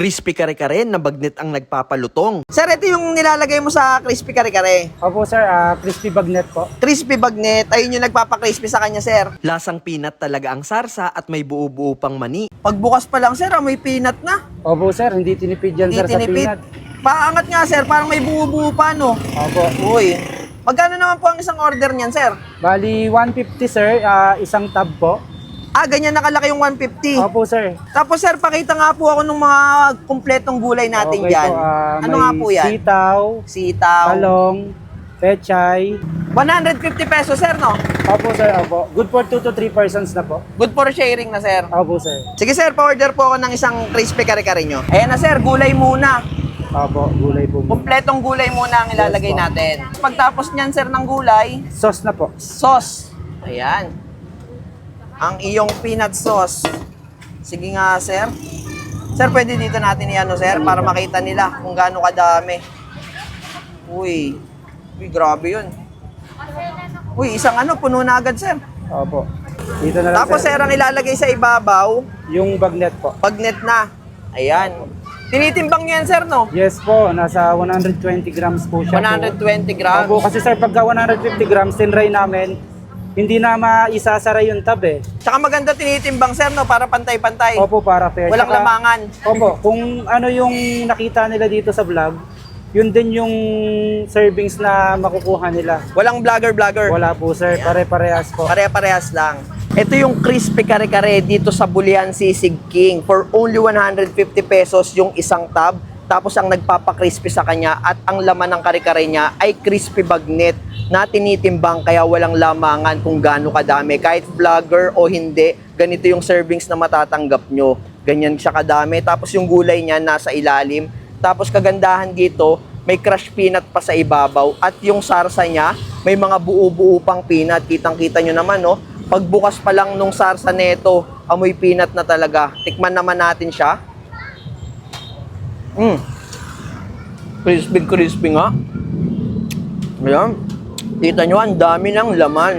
Crispy kare-kare na bagnet ang nagpapalutong. Sir, ito yung nilalagay mo sa crispy kare-kare. Opo sir, crispy bagnet po. Crispy bagnet, ayun yung nagpapa-crispy sa kanya, sir. Lasang peanut talaga ang sarsa at may buo-buo pang mani. Pagbukas pa lang, sir, may peanut na. Opo sir, hindi tinipid yan Hindi sir tinipid. sa peanut. Paangat nga, sir, parang may buo-buo pa, no? Opo. Uy, magkano naman po ang isang order niyan, sir? Bali 150 sir, isang tab po. Ganyan nakalaki yung 150. Opo sir. Tapos, sir, pakita nga po ako ng mga kumpletong gulay natin Okay dyan. po, Ano may nga po yan? Sitaw, Sitaw. talong, pechay. 150 pesos, sir, no? Opo sir, opo. Good for 2 to 3 persons na po. Good for sharing na, sir. Opo sir. Sige, sir, pa-order po ako ng isang crispy kare-kare nyo. Ayan na, sir, gulay muna. Opo, gulay po. Kompletong gulay muna ang ilalagay Yes, po. natin. Pagtapos niyan, sir, ng gulay, Sauce na po. sauce. Ayan. Ang iyong peanut sauce. Sige nga, sir. Sir, pwede dito natin i-ano, sir, para makita nila kung gaano kadami. Uy. Uy, grabe yun. Uy, isang ano, puno na agad, sir. Opo. Dito na lang Tapos, sir, ang ilalagay sa ibabaw, yung bagnet po. pagnet na. Ayan. Tinitimbang niyo yan, sir, no? Yes po, nasa 120 grams po siya 120 po. grams. Opo, kasi sir, pagka 150 grams, tinry namin, hindi na maisasara yung tab eh. Tsaka maganda tinitimbang, sir, no? Para pantay-pantay. Opo, para fair. Walang Tsaka- lamangan. Opo, kung ano yung nakita nila dito sa vlog, yun din yung servings na makukuha nila. Walang vlogger-vlogger. Wala po sir, pare-parehas po. Pare-parehas lang. Ito yung crispy kare-kare dito sa Bulian Sisig King. For only 150 pesos yung isang tab. Tapos ang nagpapa-crispy sa kanya at ang laman ng kare-kare niya ay crispy bagnet na tinitimbang kaya walang lamangan kung gaano kadami. Kahit vlogger o hindi, ganito yung servings na matatanggap nyo. Ganyan siya kadami. Tapos yung gulay niya nasa ilalim. Tapos kagandahan dito, may crushed peanut pa sa ibabaw. At yung sarsa niya, may mga buo-buo pang peanut. Kitang-kita nyo naman, no? Pagbukas pa lang nung sarsa neto, amoy peanut na talaga. Tikman naman natin siya. Crispy nga. Ayan. Kita nyo, ang dami ng laman.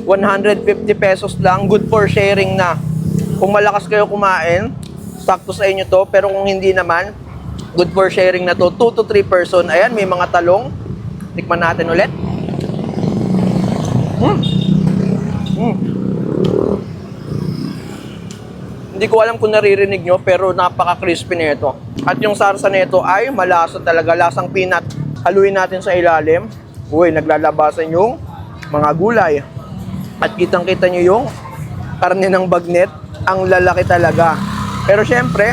150 pesos lang. Good for sharing na. Kung malakas kayo kumain, sakto sa inyo to. Pero kung hindi naman, good for sharing na to. 2 to 3 person. Ayan, may mga talong. Tikman natin ulit. Hindi ko alam kung naririnig nyo, pero napaka-crispy nito. At yung sarsa nito ay malasa talaga, lasang peanut. Haluin natin sa ilalim. Uy, naglalabasan yung mga gulay. At kitang-kita nyo yung karne ng bagnet. Ang lalaki talaga. Pero syempre,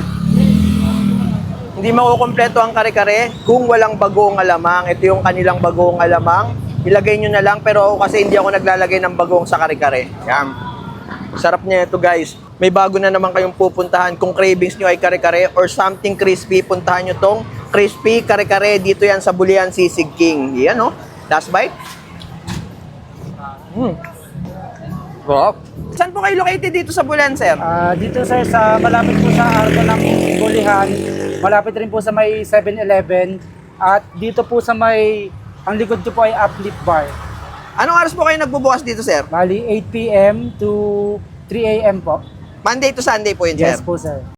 hindi makukompleto ang kare-kare kung walang bagoong alamang. Ito yung kanilang bagoong alamang. Ilagay nyo na lang, pero ako kasi hindi ako naglalagay ng bagoong sa kare-kare. Yan. Sarap niya ito, guys. May bago na naman kayong pupuntahan. Kung cravings nyo ay kare-kare or something crispy, puntahan nyo tong crispy kare-kare. Dito yan sa Bulian Sisig King. Yan, no? Last bite. Wow. Saan po kayo located dito sa Bulian, sir? Dito sir, sa malapit po sa Arco ng Bulihan, malapit rin po sa may 7-Eleven, at dito po sa may, ang likod ko po ay Uplift Bar. Anong oras po kayo nagbubukas dito, sir? Bali 8 p.m. to 3 a.m. po. Monday to Sunday po yun, sir? Yes po sir.